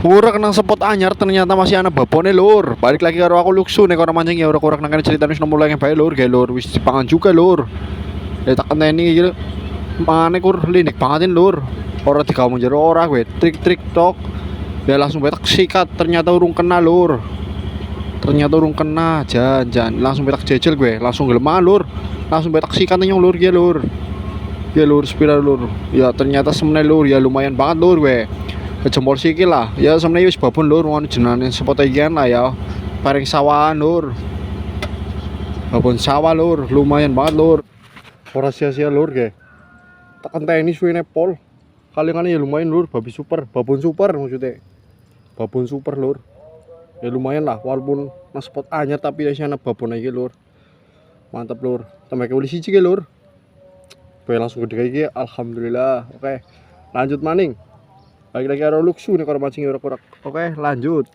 Ora kenang spot anyar ternyata masih ana babone lur. Balik lagi karo aku Luksu nek ora mancing ya ora kurang nang kene ceritane wis nemu lagi bae lur, ge lur wis dipangan juga lur. Ya tak kenteni iki mane kur linik bangetin lur. Ora digawe jero ora kowe. Trik-trik tok. Ya langsung betak sikat ternyata urung kena lur. Ternyata urung kena jan langsung betak jejel gue, langsung geleman lur. Langsung betak sikat nyong lur ge lur. Ya lur spiral lur. Ya ternyata semene lur ya lumayan banget lur gue. Jempol sikil lah ya sebenarnya wis babon lur ngono jenenge spot iki lah ya paring sawahan lur babon sawah lur lumayan banget lur ora sia-sia lur ge tak enteni suwene pol kali-kali ya lumayan lur babon super maksudnya babon super lur ya lumayan lah walaupun mas spot anyar tapi ya sana babon iki lur mantap lur tambah ke uli siji ge lur bae langsung gede iki alhamdulillah oke lanjut maning. Lagi-lagi ada Luksu nih kalau mancing urak-urak. Oke, lanjut.